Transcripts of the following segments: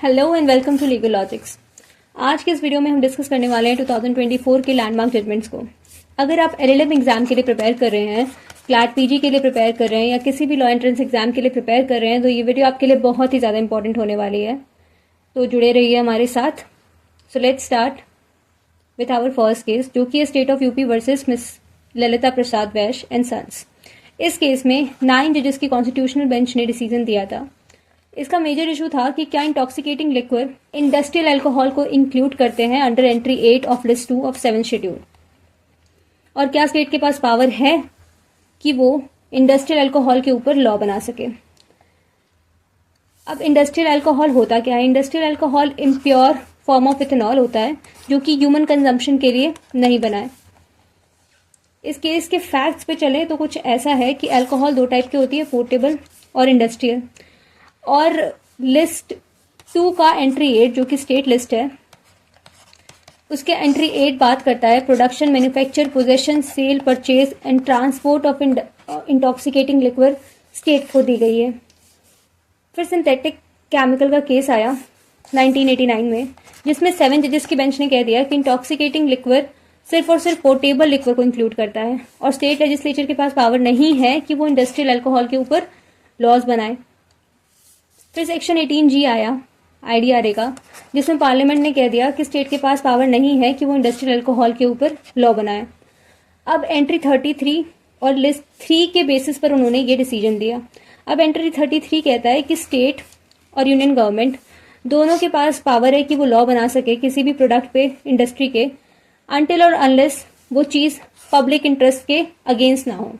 Hello and welcome to legal logics. आज के इस वीडियो में हम डिस्कस करने वाले हैं 2024 के लैंडमार्क जजमेंट्स को। अगर आप एलएलएम एग्जाम के लिए प्रिपेयर कर रहे हैं, क्लैट पीजी के लिए प्रिपेयर कर रहे हैं या किसी भी लॉ एंट्रेंस एग्जाम के लिए प्रिपेयर कर रहे हैं तो ये वीडियो आपके लिए बहुत ही ज़्यादा इंपॉर्टेंट होने वाली है, तो जुड़े रहिए हमारे साथ। So let's start with our first case, जो कि state of UP versus miss Lalita Prasad Vaish and sons. इस केस में 9 जजेस की कॉन्स्टिट्यूशनल बेंच ने डिसीजन दिया था। इसका मेजर इशू था कि क्या इंटॉक्सिकेटिंग लिक्वर इंडस्ट्रियल अल्कोहल को इंक्लूड करते हैं under entry 8 of list 2 of 7 schedule, और क्या स्टेट के पास पावर है कि वो इंडस्ट्रियल अल्कोहल के ऊपर लॉ बना सके। अब इंडस्ट्रियल अल्कोहल होता क्या है? Industrial alcohol impure form of ethanol होता है जो कि ह्यूमन कंजम्पशन के लिए नहीं बना है। इस केस के फैक्ट्स पे चले तो कुछ ऐसा है कि अल्कोहल 2 टाइप की होती है, पोर्टेबल और इंडस्ट्रियल। और लिस्ट 2 का एंट्री 8 जो कि स्टेट लिस्ट है, उसके एंट्री 8 बात करता है production, manufacture, possession, sale, purchase and transport of intoxicating liquor state को दी गई है। फिर सिंथेटिक केमिकल का केस आया 1989 में, जिसमें 7 जजेस की बेंच ने कह दिया कि इंटॉक्सिकेटिंग लिक्वर सिर्फ और सिर्फ पोर्टेबल लिक्वर को इंक्लूड करता है और स्टेट लेजिस्लेचर के पास पावर नहीं है कि वो इंडस्ट्रियल अल्कोहल के ऊपर लॉज बनाए। फिर सेक्शन 18G आया IDRA का, जिसमें पार्लियामेंट ने कह दिया कि स्टेट के पास पावर नहीं है कि वो इंडस्ट्रियल अल्कोहल के ऊपर लॉ बनाए। अब एंट्री 33 और लिस्ट 3 के बेसिस पर उन्होंने ये डिसीजन दिया। अब एंट्री 33 कहता है कि स्टेट और यूनियन गवर्नमेंट दोनों के पास पावर है कि वो लॉ बना सके किसी भी प्रोडक्ट पे इंडस्ट्री के, अनटिल और अनलेस वो चीज़ पब्लिक इंटरेस्ट के अगेंस्ट ना हो।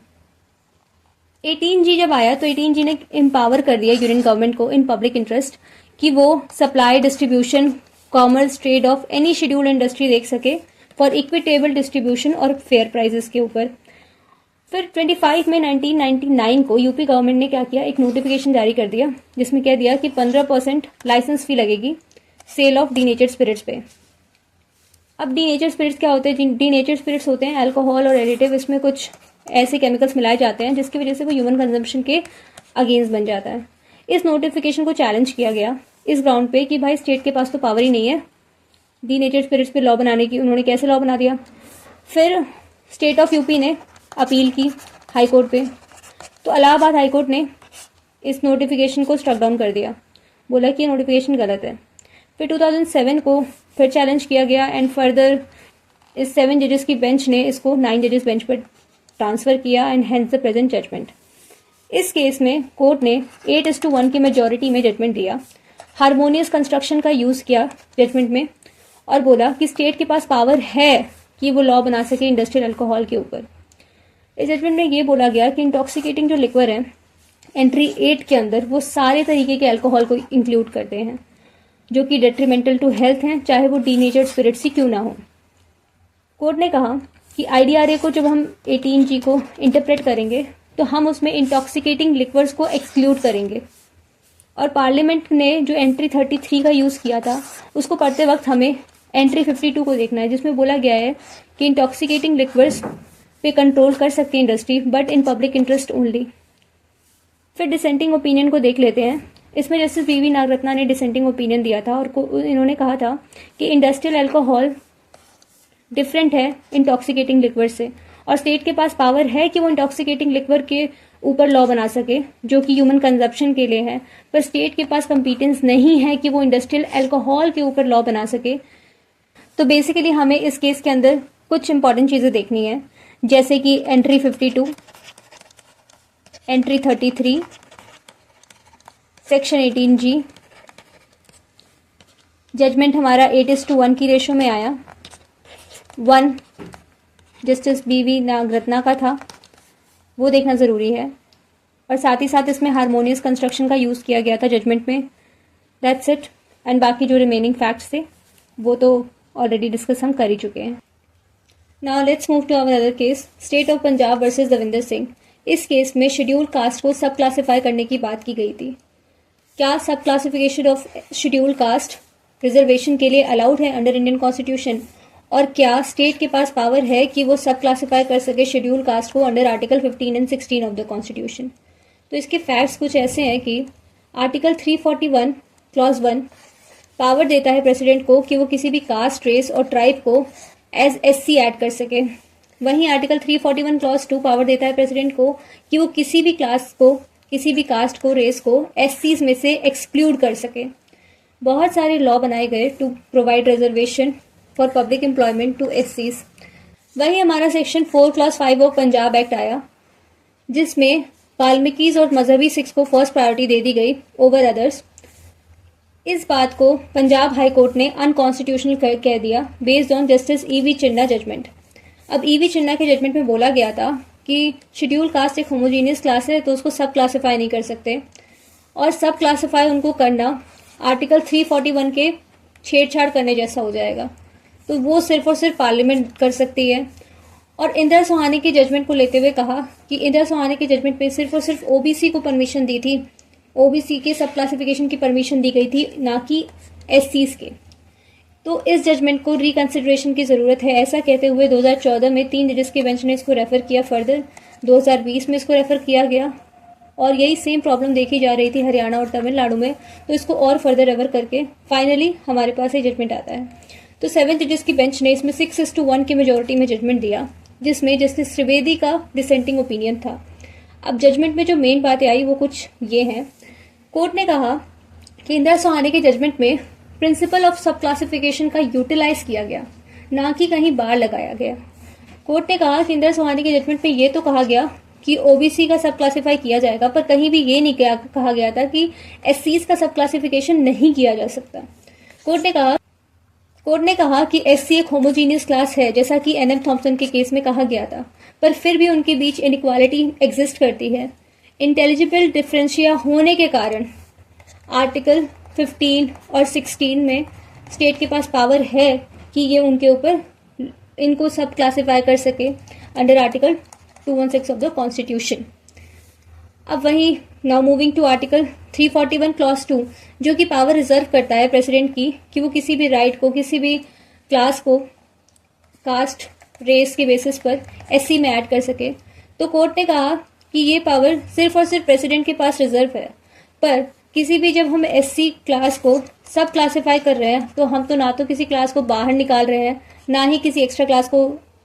18G जब आया तो 18G ने एम्पावर कर दिया यूनियन गवर्नमेंट को इन पब्लिक इंटरेस्ट कि वो supply, distribution, commerce, trade off any scheduled industry देख सके फॉर इक्विटेबल डिस्ट्रीब्यूशन और फेयर प्राइसेस के ऊपर। फिर 25 में 1999 को यूपी गवर्नमेंट ने क्या किया, एक नोटिफिकेशन जारी कर दिया जिसमें कह दिया कि 15% लाइसेंस फी लगेगी सेल ऑफ डीनेचर्ड स्पिरिट्स पे। अब डीनेचर्ड स्पिरिट्स क्या होते हैं? डीनेचर्ड स्पिरिट्स होते हैं अल्कोहल और एडिटिव, इसमें कुछ ऐसे केमिकल्स मिलाए जाते हैं जिसकी वजह से वो ह्यूमन कंजम्पशन के अगेंस्ट बन जाता है। इस नोटिफिकेशन को चैलेंज किया गया इस ग्राउंड पे कि भाई स्टेट के पास तो पावर ही नहीं है डीनेचर्ड स्पिरिट्स पे लॉ बनाने की, उन्होंने कैसे लॉ बना दिया। फिर स्टेट ऑफ यूपी ने अपील की हाई कोर्ट पे, तो इलाहाबाद हाई कोर्ट ने इस नोटिफिकेशन को स्ट्रक डाउन कर दिया, बोला कि ये नोटिफिकेशन गलत है। फिर 2007 को फिर चैलेंज किया गया एंड फर्दर इस 7 जजेस की बेंच ने इसको 9 जजेस बेंच पर ट्रांसफर किया and hence the present judgment. इस केस में कोर्ट ने 8:1 की मेजॉरिटी में जजमेंट दिया, हार्मोनियस कंस्ट्रक्शन का यूज किया जजमेंट में और बोला कि स्टेट के पास पावर है कि वो लॉ बना सके इंडस्ट्रियल अल्कोहल के ऊपर। इस जजमेंट में ये बोला गया कि इंटॉक्सिकेटिंग जो लिक्वर है एंट्री 8 के अंदर वो सारे तरीके के अल्कोहल को इंक्लूड करते हैं जो कि डेट्रीमेंटल टू हेल्थ हैं, चाहे वो डीनेचर्ड स्पिरिट्स ही क्यों ना हो। कोर्ट ने कहा कि IDRA को जब हम 18G को इंटरप्रेट करेंगे तो हम उसमें इंटॉक्सिकेटिंग लिक्वर्स को एक्सक्लूड करेंगे, और पार्लियामेंट ने जो एंट्री 33 का यूज़ किया था उसको पढ़ते वक्त हमें एंट्री 52 को देखना है, जिसमें बोला गया है कि इंटॉक्सिकेटिंग लिक्वर्स पे कंट्रोल कर सकती है industry but in public interest only. फिर डिसेंटिंग ओपिनियन को देख लेते हैं। इसमें जस्टिस BV नागरत्ना ने डिसेंटिंग ओपिनियन दिया था और इन्होंने कहा था कि इंडस्ट्रियल अल्कोहल डिफरेंट है इंटॉक्सिकेटिंग लिक्वर से और स्टेट के पास पावर है कि वो इंटॉक्सिकेटिंग लिक्वर के ऊपर लॉ बना सके जो कि ह्यूमन कंजप्शन के लिए है, पर स्टेट के पास कंपिटेंस नहीं है कि वो इंडस्ट्रियल अल्कोहल के ऊपर लॉ बना सके। तो बेसिकली हमें इस केस के अंदर कुछ इंपॉर्टेंट चीज़ें देखनी है, जैसे कि entry 52, entry 33, section 18G, judgement हमारा 8:1 की रेशो में आया, 1 जस्टिस BV नागरत्ना का था, वो देखना ज़रूरी है, और साथ ही साथ इसमें हार्मोनियस कंस्ट्रक्शन का यूज़ किया गया था जजमेंट में। That's it. एंड बाकी जो रिमेनिंग फैक्ट्स थे वो तो ऑलरेडी डिस्कस हम कर ही चुके हैं। Now let's move to our other case, state of Punjab versus Davinder Singh. इस केस में शेड्यूल कास्ट को सब क्लासीफाई करने की बात की गई थी। क्या सब classification of schedule caste reservation के लिए अलाउड है अंडर इंडियन कॉन्स्टिट्यूशन, और क्या स्टेट के पास पावर है कि वो सब क्लासीफाई कर सके शेड्यूल कास्ट को under article 15 and 16 of the constitution. तो इसके फैक्ट्स कुछ ऐसे हैं कि आर्टिकल 341 क्लॉज 1 पावर देता है प्रेसिडेंट को कि वो किसी भी कास्ट, रेस और ट्राइब को एज एससी ऐड कर सके। वहीं आर्टिकल 341 क्लॉज 2 पावर देता है प्रेसिडेंट को कि वो किसी भी क्लास को, किसी भी कास्ट को, रेस को एससीज में से एक्सक्लूड कर सके। बहुत सारे लॉ बनाए गए to provide reservation for public employment to एससीज। वहीं हमारा section 4 clause 5 of Punjab act आया, जिसमें वाल्मीकिज और मजहबी सिख्स को फर्स्ट प्रायोरिटी दे दी गई ओवर अदर्स। इस बात को पंजाब हाई कोर्ट ने अनकॉन्स्टिट्यूशनल कह दिया based on justice EV Chinna judgment. अब ईवी चिन्ना के जजमेंट में बोला गया था कि शेड्यूल कास्ट एक होमोजीनियस क्लास है, तो उसको सब क्लासीफाई नहीं कर सकते, और सब क्लासीफाई उनको करना आर्टिकल 341 के छेड़छाड़ करने जैसा हो जाएगा, तो वो सिर्फ और सिर्फ पार्लियामेंट कर सकती है। और इंदिरा सोहानी के जजमेंट को लेते हुए कहा कि इंदिरा सोहानी के जजमेंट में सिर्फ और सिर्फ ओबीसी को परमिशन दी थी, ओबीसी के सब क्लासिफिकेशन की परमिशन दी गई थी, ना कि एससीज के। तो इस जजमेंट को रिकंसिडरेशन की ज़रूरत है, ऐसा कहते हुए 2014 में 3 जजेस के बेंच ने इसको रेफ़र किया, फर्दर 2020 में इसको रेफ़र किया गया, और यही सेम प्रॉब्लम देखी जा रही थी हरियाणा और तमिलनाडु में, तो इसको और फर्दर रेफर करके फाइनली हमारे पास ये जजमेंट आता है। तो 7 जजेस की बेंच ने इसमें 6:1 की मेजोरिटी में जजमेंट दिया, जिसमें जस्टिस त्रिवेदी का डिसेंटिंग ओपिनियन था। अब जजमेंट में जो मेन बातें आई वो कुछ ये हैं। कोर्ट ने कहा कि इंदिरा सोहानी के जजमेंट में प्रिंसिपल ऑफ सब क्लासिफिकेशन का यूटिलाइज किया गया, ना कि कहीं बार लगाया गया। कोर्ट ने कहा कि इंदिरा सोहानी के जजमेंट में ये तो कहा गया कि ओबीसी का सब क्लासिफाई किया जाएगा, पर कहीं भी ये नहीं कहा गया था कि एससीज का सब क्लासिफिकेशन नहीं किया जा सकता। कोर्ट ने कहा कि एससी एक होमोजीनियस क्लास है, जैसा कि एनएम थॉम्पसन के केस में कहा गया था, पर फिर भी उनके बीच इनइक्वालिटी एग्जिस्ट करती है। इंटेलिजिबल डिफरेंशिया होने के कारण आर्टिकल 15 और 16 में स्टेट के पास पावर है कि ये उनके ऊपर इनको सब क्लासिफाई कर सके under article 216 of the constitution. अब वहीं now moving to article 341 clause 2, जो कि पावर रिजर्व करता है प्रेसिडेंट की कि वो किसी भी राइट को, किसी भी क्लास को कास्ट, रेस के बेसिस पर एससी में ऐड कर सके। तो कोर्ट ने कहा कि ये पावर सिर्फ और सिर्फ प्रेसिडेंट के पास रिजर्व है, पर किसी भी जब हम एससी क्लास को सब क्लासीफाई कर रहे हैं, तो हम तो ना तो किसी क्लास को बाहर निकाल रहे हैं, ना ही किसी एक्स्ट्रा क्लास को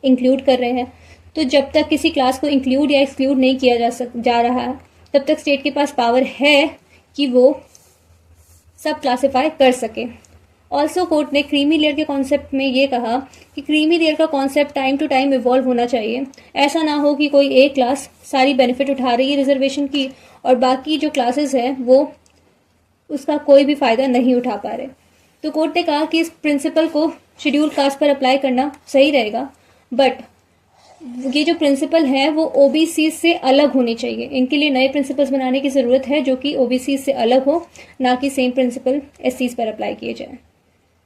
इंक्लूड कर रहे हैं। तो जब तक किसी क्लास को इंक्लूड या एक्सक्लूड नहीं किया जा रहा है, तब तक स्टेट के पास पावर है कि वो सब क्लासीफाई कर सके। ऑल्सो कोर्ट ने क्रीमी लेयर के कॉन्सेप्ट में ये कहा कि क्रीमी लेयर का concept time to time evolve होना चाहिए। ऐसा ना हो कि कोई एक क्लास सारी बेनिफिट उठा रही है रिजर्वेशन की और बाकी जो क्लासेस हैं वो उसका कोई भी फायदा नहीं उठा पा रहे। तो कोर्ट ने कहा कि इस प्रिंसिपल को शेड्यूल कास्ट पर अप्लाई करना सही रहेगा, बट ये जो प्रिंसिपल है वो ओबीसी से अलग होने चाहिए। इनके लिए नए प्रिंसिपल्स बनाने की ज़रूरत है जो कि ओबीसी से अलग हो, ना कि सेम प्रिंसिपल एससीज पर अप्लाई किए जाए।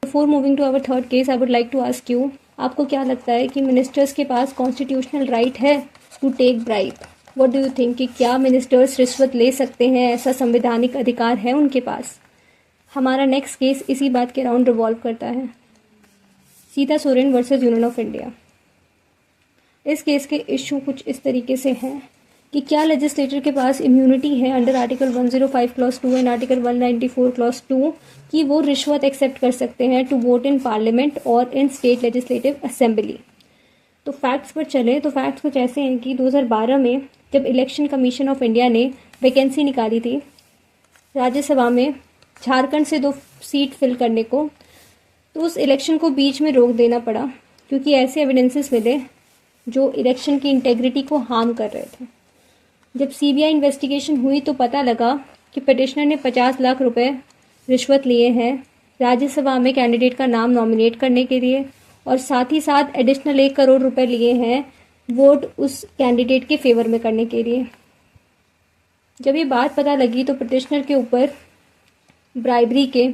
Before moving to our third case, I would like to ask you, आपको क्या लगता है कि मिनिस्टर्स के पास कॉन्स्टिट्यूशनल राइट है to take bribe? What do you think कि क्या मिनिस्टर्स रिश्वत ले सकते हैं? ऐसा संवैधानिक अधिकार है उनके पास? हमारा नेक्स्ट केस इसी बात के अराउंड रिवॉल्व करता है, Sita Soren versus union of India. इस केस के इशू कुछ इस तरीके से हैं कि क्या लेजिस्लेटर के पास इम्यूनिटी है under article 105 clause 2 and article 194 clause 2 कि वो रिश्वत एक्सेप्ट कर सकते हैं टू वोट इन पार्लियामेंट और इन स्टेट लेजिस्लेटिव असेंबली। तो फैक्ट्स पर चले तो फैक्ट्स कुछ ऐसे हैं कि 2012 में जब इलेक्शन कमीशन ऑफ इंडिया ने वैकेंसी निकाली थी राज्यसभा में झारखंड से 2 सीट फिल करने को, तो उस इलेक्शन को बीच में रोक देना पड़ा क्योंकि ऐसे एविडेंसेस मिले जो इलेक्शन की इंटेग्रिटी को हार्म कर रहे थे। जब सीबीआई इन्वेस्टिगेशन हुई तो पता लगा कि पिटिशनर ने 50 लाख रुपए रिश्वत लिए हैं राज्यसभा में कैंडिडेट का नाम नॉमिनेट करने के लिए, और साथ ही साथ एडिशनल 1 करोड़ रुपए लिए हैं वोट उस कैंडिडेट के फेवर में करने के लिए। जब ये बात पता लगी तो पिटिशनर के ऊपर ब्राइबरी के,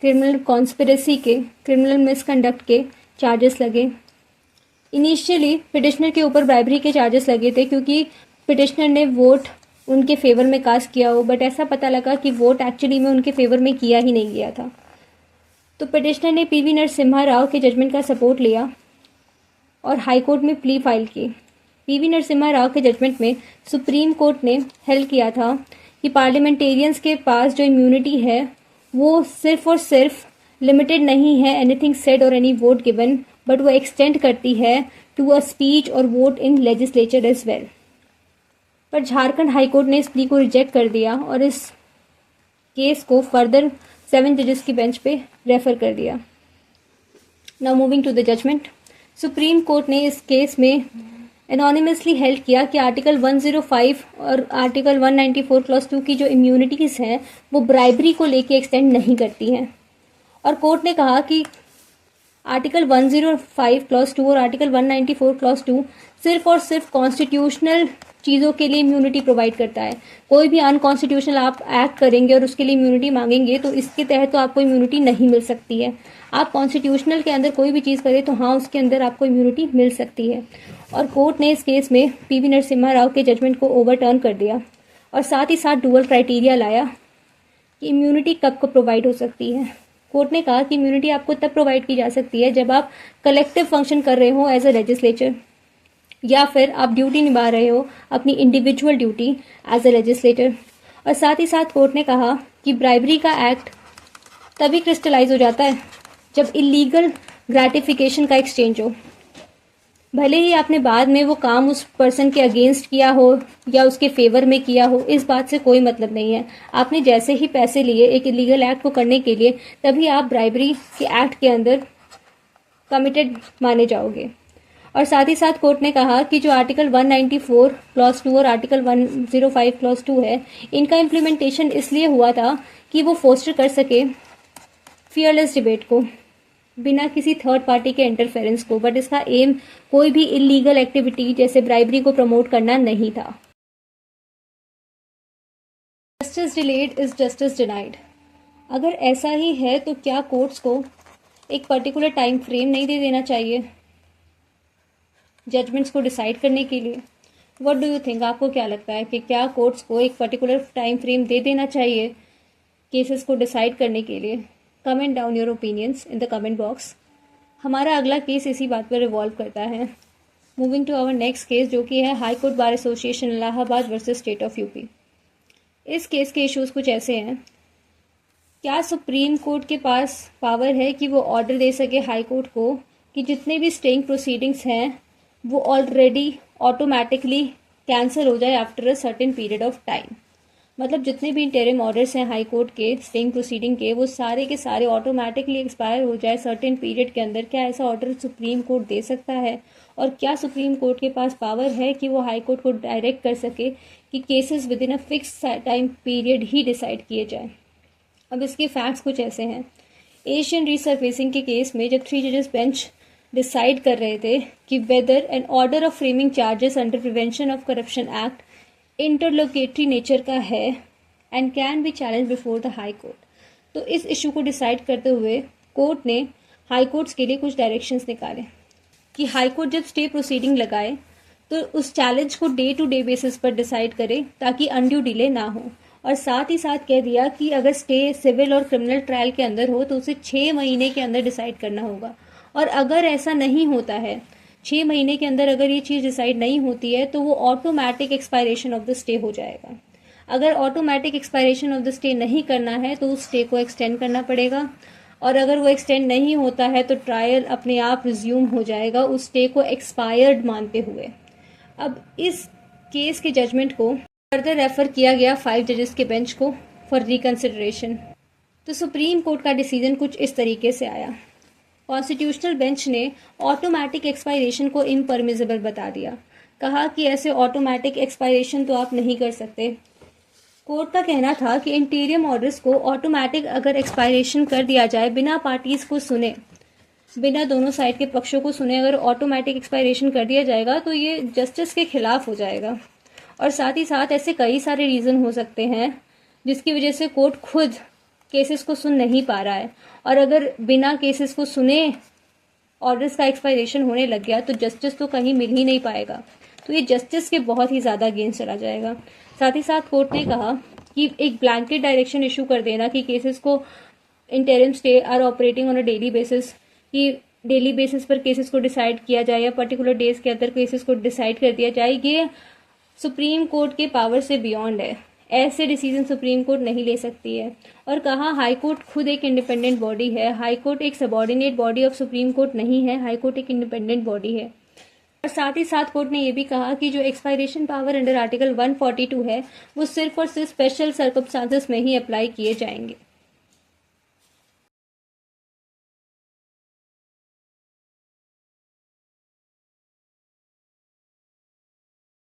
क्रिमिनल कॉन्स्पिरेसी के, क्रिमिनल मिसकंडक्ट के चार्जेस लगे। इनिशियली पिटिशनर के ऊपर ब्राइबरी के चार्जेस लगे थे क्योंकि पिटिशनर ने वोट उनके फेवर में कास्ट किया हो, बट ऐसा पता लगा कि वोट एक्चुअली में उनके फेवर में किया ही नहीं गया था। तो पिटिशनर ने पीवी नरसिम्हा राव के जजमेंट का सपोर्ट लिया और हाई कोर्ट में प्ली फाइल की। पीवी नरसिम्हा राव के जजमेंट में सुप्रीम कोर्ट ने हेल्ड किया था कि पार्लियामेंटेरियंस के पास जो इम्यूनिटी है वो सिर्फ और सिर्फ लिमिटेड नहीं है एनीथिंग सेड और एनी वोट गिवन, बट वो एक्सटेंड करती है टू अ स्पीच और vote in legislature as well. पर झारखंड हाईकोर्ट ने इस प्ली को रिजेक्ट कर दिया और इस केस को फर्दर 7 जजेस की बेंच पे रेफर कर दिया। Now moving to the judgment, supreme court ने इस केस में एनोनिमसली हेल्ड किया कि आर्टिकल 105 और आर्टिकल 194 क्लॉज 2 की जो इम्यूनिटीज हैं वो ब्राइबरी को लेके एक्सटेंड नहीं करती हैं। और कोर्ट ने कहा कि आर्टिकल 105 क्लॉज 2 और आर्टिकल 194 क्लॉज 2 सिर्फ और सिर्फ कॉन्स्टिट्यूशनल चीज़ों के लिए इम्यूनिटी प्रोवाइड करता है। कोई भी अनकॉन्स्टिट्यूशनल आप एक्ट करेंगे और उसके लिए इम्यूनिटी मांगेंगे तो इसके तहत तो आपको इम्यूनिटी नहीं मिल सकती है। आप कॉन्स्टिट्यूशनल के अंदर कोई भी चीज़ करें तो हाँ, उसके अंदर आपको इम्यूनिटी मिल सकती है। और कोर्ट ने इस केस में पीवी नरसिम्हा राव के जजमेंट को ओवरटर्न कर दिया और साथ ही साथ डुअल क्राइटेरिया लाया कि इम्यूनिटी कब को प्रोवाइड हो सकती है। कोर्ट ने कहा कि इम्यूनिटी आपको तब प्रोवाइड की जा सकती है जब आप कलेक्टिव फंक्शन कर रहे हो एज अ लेजिस्लेचर, या फिर आप ड्यूटी निभा रहे हो अपनी individual duty as a legislator. और साथ ही साथ कोर्ट ने कहा कि ब्राइबरी का एक्ट तभी क्रिस्टलाइज हो जाता है जब इलीगल ग्रेटिफिकेशन का एक्सचेंज हो। भले ही आपने बाद में वो काम उस पर्सन के अगेंस्ट किया हो या उसके फेवर में किया हो, इस बात से कोई मतलब नहीं है। आपने जैसे ही पैसे लिए एक इलीगल एक्ट को करने के लिए, तभी आप ब्राइबरी के एक्ट के अंदर कमिटेड माने जाओगे। और साथ ही साथ कोर्ट ने कहा कि जो आर्टिकल 194 क्लॉज 2 और आर्टिकल 105 क्लॉज 2 है, इनका इम्प्लीमेंटेशन इसलिए हुआ था कि वो फोस्टर कर सके फियरलेस डिबेट को बिना किसी थर्ड पार्टी के इंटरफेरेंस को, बट इसका एम कोई भी इलीगल एक्टिविटी जैसे ब्राइबरी को प्रमोट करना नहीं था। Justice delayed is justice denied. अगर ऐसा ही है तो क्या कोर्ट्स को एक पर्टिकुलर टाइम फ्रेम नहीं दे देना चाहिए जजमेंट्स को डिसाइड करने के लिए? What do you think? आपको क्या लगता है कि क्या कोर्ट्स को एक पर्टिकुलर टाइम फ्रेम दे देना चाहिए केसेस को डिसाइड करने के लिए? Comment down your opinions in the comment box. हमारा अगला केस इसी बात पर रिवॉल्व करता है। Moving to our next case, जो कि है high court bar association Allahabad versus state of UP. इस केस के इश्यूज कुछ ऐसे हैं। क्या सुप्रीम कोर्ट के पास पावर है कि वो ऑर्डर दे सके हाई कोर्ट को कि जितने भी स्टेइंग प्रोसीडिंग्स हैं वो ऑलरेडी ऑटोमेटिकली कैंसिल हो जाए after a certain period of time? मतलब जितने भी इंटरिम ऑर्डर्स हैं हाई कोर्ट के स्टेइंग प्रोसीडिंग के, वो सारे के सारे ऑटोमेटिकली एक्सपायर हो जाए सर्टेन पीरियड के अंदर। क्या ऐसा ऑर्डर सुप्रीम कोर्ट दे सकता है? और क्या सुप्रीम कोर्ट के पास पावर है कि वो हाई कोर्ट को डायरेक्ट कर सके कि cases with in a fix time period he decide किए जाए? अब इसके फैक्ट्स कुछ ऐसे हैं। एशियन रीसर्फेसिंग के केस में जब 3 जजेस बेंच डिसाइड कर रहे थे कि whether an order of framing charges under prevention of corruption act interlocutory nature का है and can be challenge before the high court, तो इस इशू को डिसाइड करते हुए कोर्ट ने हाई कोर्ट्स के लिए कुछ डायरेक्शंस निकाले कि हाई कोर्ट जब स्टे प्रोसीडिंग लगाए तो उस चैलेंज को डे टू डे बेसिस पर डिसाइड करे ताकि अनड्यू डिले ना हो। और साथ ही साथ कह दिया कि अगर स्टे सिविल और क्रिमिनल ट्रायल के अंदर हो तो उसे 6 महीने के अंदर डिसाइड करना होगा। और अगर ऐसा नहीं होता है, 6 महीने के अंदर अगर ये चीज़ डिसाइड नहीं होती है, तो वो automatic expiration of the stay हो जाएगा। अगर automatic expiration of the stay नहीं करना है तो उस स्टे को एक्सटेंड करना पड़ेगा, और अगर वो एक्सटेंड नहीं होता है तो ट्रायल अपने आप रिज्यूम हो जाएगा उस स्टे को एक्सपायर्ड मानते हुए। अब इस केस के जजमेंट को फर्दर रेफर किया गया 5 जजेस के बेंच को फॉर रिकंसिडरेशन। तो सुप्रीम कोर्ट का डिसीजन कुछ इस तरीके से आया। कॉन्स्टिट्यूशनल बेंच ने ऑटोमेटिक एक्सपायरेशन को इम्परमिसिबल बता दिया। कहा कि ऐसे ऑटोमेटिक एक्सपायरेशन तो आप नहीं कर सकते। कोर्ट का कहना था कि इंटीरियम ऑर्डर्स को ऑटोमेटिक अगर एक्सपायरेशन कर दिया जाए बिना पार्टीज को सुने, बिना दोनों साइड के पक्षों को सुने अगर ऑटोमेटिक एक्सपायरेशन कर दिया जाएगा तो ये जस्टिस के खिलाफ हो जाएगा। और साथ ही साथ ऐसे कई सारे रीज़न हो सकते हैं जिसकी वजह से कोर्ट खुद केसेस को सुन नहीं पा रहा है, और अगर बिना केसेस को सुने ऑर्डर्स का एक्सपायरेशन होने लग गया तो जस्टिस तो कहीं मिल ही नहीं पाएगा। तो ये जस्टिस के बहुत ही ज़्यादा अगेंस्ट चला जाएगा। साथ ही साथ कोर्ट ने कहा कि एक ब्लैंकेट डायरेक्शन इशू कर देना कि केसेस को interim stay are operating on a daily basis, कि डेली बेसिस पर केसेस को डिसाइड किया जाए या पर्टिकुलर डेज के अंदर केसेस को डिसाइड कर दिया जाए, ये सुप्रीम कोर्ट के पावर से बियॉन्ड है। ऐसे डिसीजन सुप्रीम कोर्ट नहीं ले सकती है। और कहा हाई कोर्ट खुद एक इंडिपेंडेंट बॉडी है, हाई कोर्ट एक subordinate body of supreme court नहीं है, हाई कोर्ट एक इंडिपेंडेंट बॉडी है। और साथ ही साथ कोर्ट ने यह भी कहा कि जो एक्सपायरेशन पावर अंडर आर्टिकल 142 है वो सिर्फ और सिर्फ स्पेशल सर्कमस्टांसेस में ही अप्लाई किए जाएंगे।